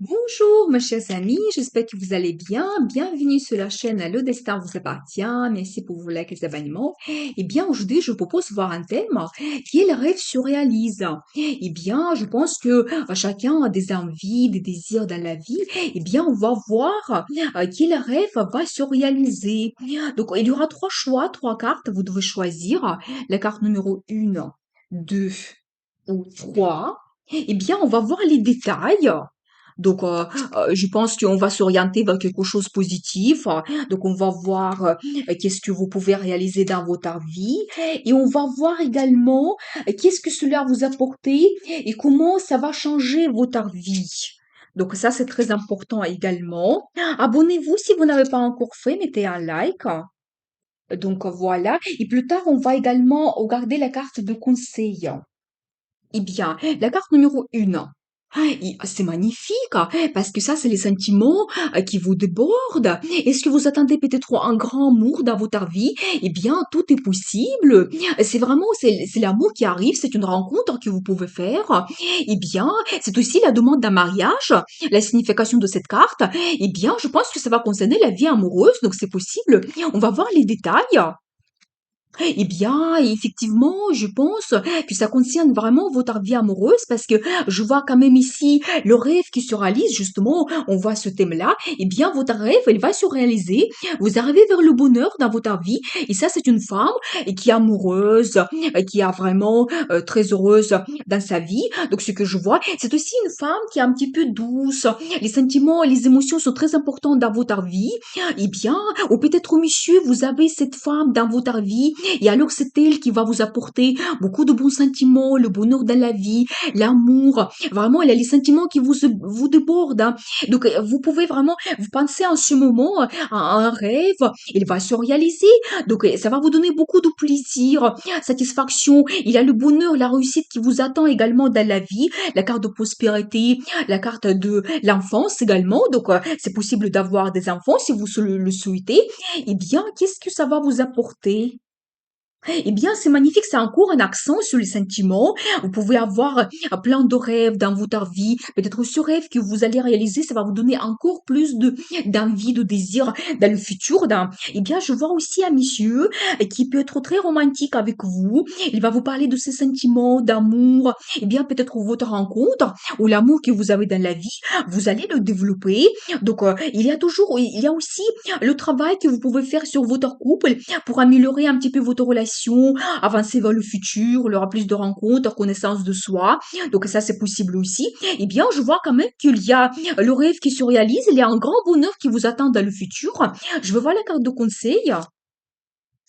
Bonjour, mes chers amis, j'espère que vous allez bien. Bienvenue sur la chaîne Le Destin vous appartient. Merci pour vos likes et abonnements. Eh bien, aujourd'hui, je propose de voir un thème qui est le rêve surréalise. Eh bien, je pense que chacun a des envies, des désirs dans la vie. Eh bien, on va voir quel rêve va se réaliser. Donc, il y aura trois choix, trois cartes. Vous devez choisir la carte numéro 1, 2 ou 3. Eh bien, on va voir les détails. Donc, je pense qu'on va s'orienter vers quelque chose de positif. Donc, on va voir qu'est-ce que vous pouvez réaliser dans votre vie et on va voir également qu'est-ce que cela vous apporter et comment ça va changer votre vie. Donc, ça, c'est très important également. Abonnez-vous si vous n'avez pas encore fait, mettez un like. Donc, voilà. Et plus tard, on va également regarder la carte de conseil. Eh bien, la carte numéro 1. C'est magnifique, parce que ça, c'est les sentiments qui vous débordent. Est-ce que vous attendez peut-être un grand amour dans votre vie? Eh bien, tout est possible. C'est vraiment, c'est l'amour qui arrive, c'est une rencontre que vous pouvez faire. Eh bien, c'est aussi la demande d'un mariage, la signification de cette carte. Eh bien, je pense que ça va concerner la vie amoureuse, donc c'est possible. On va voir les détails. Eh bien, effectivement, je pense que ça concerne vraiment votre vie amoureuse parce que je vois quand même ici le rêve qui se réalise, justement, on voit ce thème-là. Eh bien, votre rêve, il va se réaliser. Vous arrivez vers le bonheur dans votre vie et ça, c'est une femme qui est amoureuse, qui est vraiment très heureuse dans sa vie. Donc, ce que je vois, c'est aussi une femme qui est un petit peu douce. Les sentiments et les émotions sont très importants dans votre vie. Eh bien, ou peut-être, monsieur, vous avez cette femme dans votre vie et alors, c'est elle qui va vous apporter beaucoup de bons sentiments, le bonheur dans la vie, l'amour. Vraiment, elle a les sentiments qui vous débordent, hein. Donc, vous pouvez vraiment, vous pensez en ce moment à un rêve, il va se réaliser. Donc, ça va vous donner beaucoup de plaisir, satisfaction. Il y a le bonheur, la réussite qui vous attend également dans la vie, la carte de prospérité, la carte de l'enfance également. Donc, c'est possible d'avoir des enfants si vous le souhaitez. Eh bien, qu'est-ce que ça va vous apporter? Eh bien, c'est magnifique, c'est encore un accent sur les sentiments. Vous pouvez avoir plein de rêves dans votre vie. Peut-être ce rêve que vous allez réaliser, ça va vous donner encore plus d'envie, de désir dans le futur. Eh bien, je vois aussi un monsieur qui peut être très romantique avec vous. Il va vous parler de ses sentiments, d'amour. Eh bien, peut-être votre rencontre ou l'amour que vous avez dans la vie, vous allez le développer. Donc, il y a aussi le travail que vous pouvez faire sur votre couple pour améliorer un petit peu votre relation, avancer vers le futur, il y aura plus de rencontres, connaissance de soi. Donc ça, c'est possible aussi. Eh bien, je vois quand même qu'il y a le rêve qui se réalise, il y a un grand bonheur qui vous attend dans le futur. Je veux voir la carte de conseil.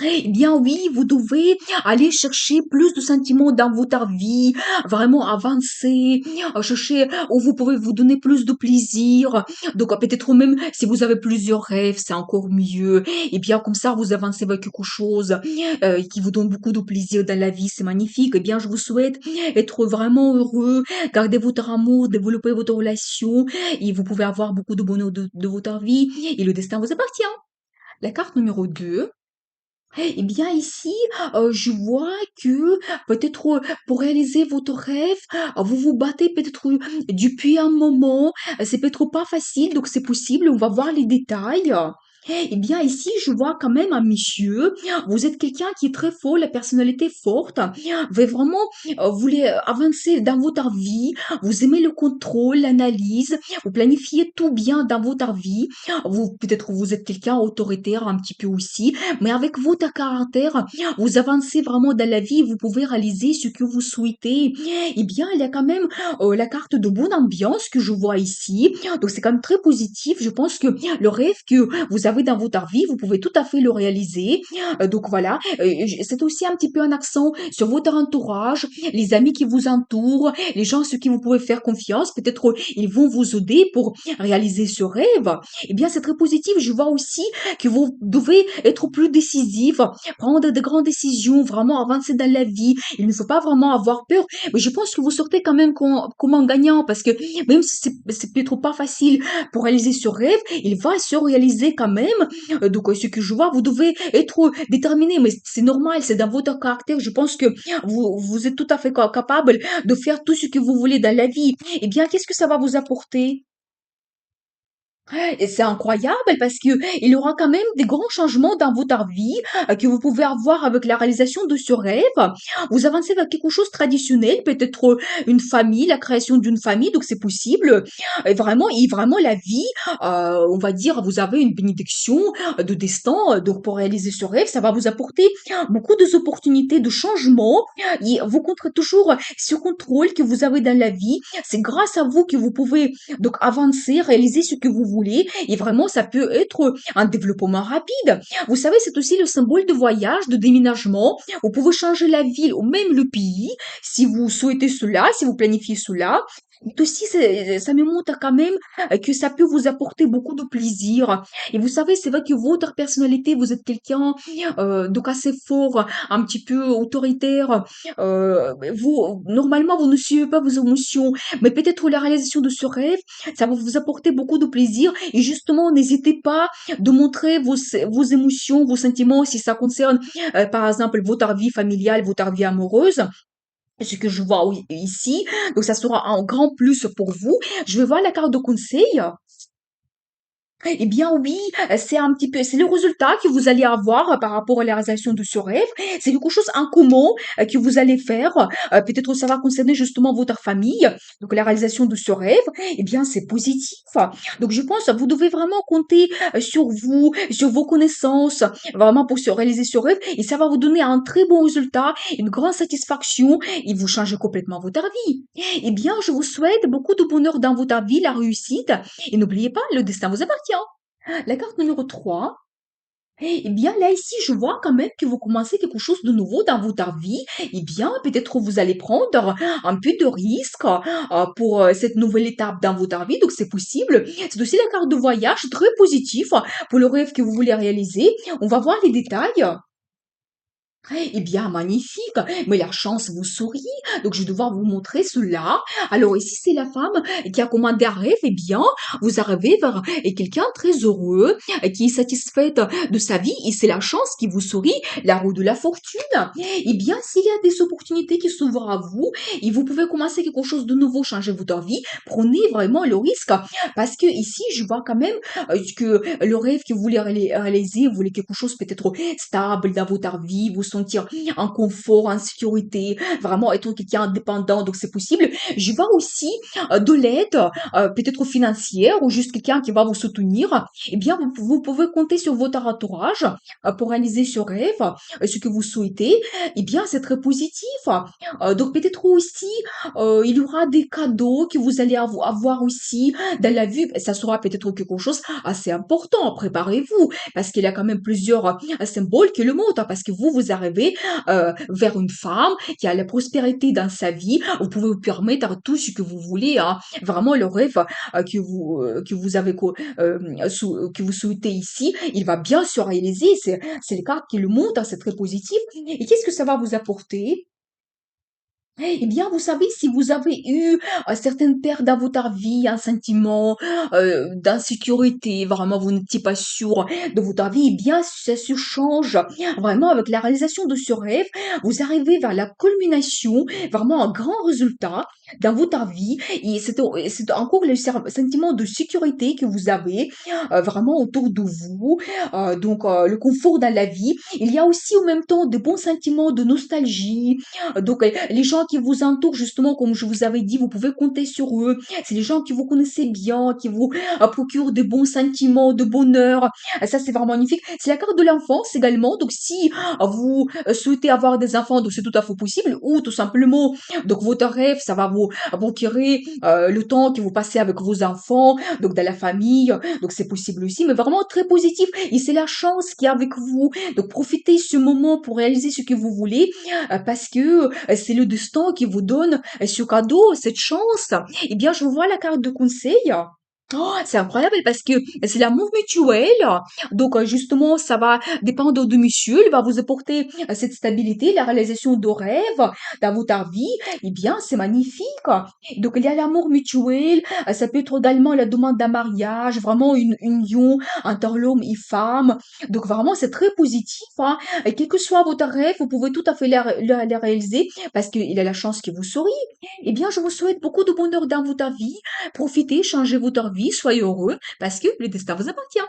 Eh bien oui, vous devez aller chercher plus de sentiments dans votre vie, vraiment avancer, chercher où vous pouvez vous donner plus de plaisir. Donc peut-être même si vous avez plusieurs rêves, c'est encore mieux. Et bien comme ça, vous avancez vers quelque chose qui vous donne beaucoup de plaisir dans la vie, c'est magnifique. Eh bien, je vous souhaite être vraiment heureux, garder votre amour, développer votre relation et vous pouvez avoir beaucoup de bonheur de votre vie et le destin vous appartient. La carte numéro 2. Eh bien ici, je vois que peut-être, pour réaliser votre rêve, vous vous battez peut-être, depuis un moment, c'est peut-être pas facile, donc c'est possible, on va voir les détails. Eh bien ici, je vois quand même un monsieur, vous êtes quelqu'un qui est très fort, la personnalité forte, vous vraiment, vous voulez avancer dans votre vie, vous aimez le contrôle, l'analyse, vous planifiez tout bien dans votre vie, vous peut-être vous êtes quelqu'un autoritaire un petit peu aussi, mais avec votre caractère, vous avancez vraiment dans la vie, vous pouvez réaliser ce que vous souhaitez. Eh bien, il y a quand même la carte de bonne ambiance que je vois ici. Donc, c'est quand même très positif. Je pense que le rêve que vous avez dans votre vie, vous pouvez tout à fait le réaliser. Donc, voilà. C'est aussi un petit peu un accent sur votre entourage, les amis qui vous entourent, les gens sur qui vous pouvez faire confiance. Peut-être ils vont vous aider pour réaliser ce rêve. Eh bien, c'est très positif. Je vois aussi que vous devez être plus décisif, prendre de grandes décisions, vraiment avancer dans la vie. Il ne faut pas vraiment avoir peur. Mais je pense que vous sortez quand même comme un gagnant parce que même si c'est peut-être pas facile pour réaliser ce rêve, il va se réaliser quand même. Donc, ce que je vois, vous devez être déterminé, mais c'est normal, c'est dans votre caractère. Je pense que vous êtes tout à fait capable de faire tout ce que vous voulez dans la vie. Eh bien, qu'est-ce que ça va vous apporter? Et c'est incroyable parce que il y aura quand même des grands changements dans votre vie que vous pouvez avoir avec la réalisation de ce rêve. Vous avancez vers quelque chose de traditionnel, peut-être une famille, la création d'une famille, donc c'est possible. Et vraiment la vie, on va dire, vous avez une bénédiction de destin, donc pour réaliser ce rêve, ça va vous apporter beaucoup d'opportunités de changement. Et vous comptez toujours ce contrôle que vous avez dans la vie. C'est grâce à vous que vous pouvez donc avancer, réaliser ce que vous voulez et vraiment ça peut être un développement rapide. Vous savez, c'est aussi le symbole de voyage, de déménagement. Vous pouvez changer la ville ou même le pays si vous souhaitez cela, si vous planifiez cela. Et aussi, ça me montre quand même que ça peut vous apporter beaucoup de plaisir. Et vous savez, c'est vrai que votre personnalité, vous êtes quelqu'un donc assez fort, un petit peu autoritaire. Normalement, vous ne suivez pas vos émotions, mais peut-être la réalisation de ce rêve, ça va vous apporter beaucoup de plaisir. Et justement, n'hésitez pas de montrer vos émotions, vos sentiments, si ça concerne, par exemple, votre vie familiale, votre vie amoureuse. Ce que je vois ici, donc ça sera un grand plus pour vous. Je vais voir la carte de conseil. Eh bien oui, c'est un petit peu, c'est le résultat que vous allez avoir par rapport à la réalisation de ce rêve. C'est quelque chose en commun que vous allez faire. Peut-être ça va concerner justement votre famille. Donc la réalisation de ce rêve, eh bien c'est positif. Donc je pense que vous devez vraiment compter sur vous, sur vos connaissances, vraiment pour se réaliser ce rêve. Et ça va vous donner un très bon résultat, une grande satisfaction et vous changez complètement votre vie. Eh bien, je vous souhaite beaucoup de bonheur dans votre vie, la réussite. Et n'oubliez pas, le destin vous appartient. La carte numéro 3. Eh bien, là, ici, je vois quand même que vous commencez quelque chose de nouveau dans votre vie. Eh bien, peut-être vous allez prendre un peu de risque pour cette nouvelle étape dans votre vie. Donc, c'est possible. C'est aussi la carte de voyage très positif pour le rêve que vous voulez réaliser. On va voir les détails. Eh bien, magnifique, mais la chance vous sourit, donc je vais devoir vous montrer cela. Alors ici, c'est la femme qui a commandé un rêve, eh bien, vous arrivez vers quelqu'un très heureux, qui est satisfaite de sa vie, et c'est la chance qui vous sourit, la roue de la fortune. Eh bien, s'il y a des opportunités qui s'ouvrent à vous, et vous pouvez commencer quelque chose de nouveau, changer votre vie, prenez vraiment le risque, parce que ici, je vois quand même que le rêve que vous voulez réaliser, vous voulez quelque chose peut-être stable dans votre vie, vous sentir en confort, en sécurité, vraiment être quelqu'un indépendant, donc c'est possible. Je vois aussi de l'aide, peut-être financière ou juste quelqu'un qui va vous soutenir. Eh bien, vous pouvez compter sur votre entourage pour réaliser ce rêve, ce que vous souhaitez. Eh bien, c'est très positif. Donc peut-être aussi, il y aura des cadeaux que vous allez avoir aussi dans la vie. Ça sera peut-être quelque chose assez important. Préparez-vous parce qu'il y a quand même plusieurs symboles qui le montrent. Parce que vous arrivez vers une femme qui a la prospérité dans sa vie. Vous pouvez vous permettre tout ce que vous voulez. Hein. Vraiment, le rêve que vous avez que vous souhaitez ici, il va bien se réaliser. C'est les cartes qui le montrent. Hein, c'est très positif. Et qu'est-ce que ça va vous apporter? Eh bien, vous savez, si vous avez eu certaines pertes dans votre vie, un sentiment d'insécurité, vraiment vous n'étiez pas sûr de votre vie, eh bien, ça se change. Vraiment, avec la réalisation de ce rêve, vous arrivez vers la culmination, vraiment un grand résultat dans votre vie. Et c'est encore le sentiment de sécurité que vous avez vraiment autour de vous. Donc, le confort dans la vie. Il y a aussi en même temps de bons sentiments de nostalgie, donc, les gens qui vous entourent, justement, comme je vous avais dit, vous pouvez compter sur eux. C'est les gens qui vous connaissez bien, qui vous procurent de bons sentiments, de bonheur. Ça, c'est vraiment magnifique. C'est la carte de l'enfance également. Donc, si vous souhaitez avoir des enfants, donc c'est tout à fait possible. Ou tout simplement, donc votre rêve, ça va vous procurer le temps que vous passez avec vos enfants, donc dans la famille. Donc, c'est possible aussi, mais vraiment très positif. Et c'est la chance qui est avec vous. Donc, profitez ce moment pour réaliser ce que vous voulez parce que c'est le destin qui vous donne ce cadeau, cette chance. Eh bien, je vois la carte de conseil. Oh, c'est incroyable parce que c'est l'amour mutuel. Donc, justement, ça va dépendre de monsieur. Il va vous apporter cette stabilité, la réalisation de rêves dans votre vie. Eh bien, c'est magnifique. Donc, il y a l'amour mutuel. Ça peut être également la demande d'un mariage, vraiment une union entre l'homme et femme. Donc, vraiment, c'est très positif. Hein. Et quel que soit votre rêve, vous pouvez tout à fait les réaliser parce qu'il a la chance qui vous sourit. Eh bien, je vous souhaite beaucoup de bonheur dans votre vie. Profitez, changez votre vie, soyez heureux parce que le destin vous appartient.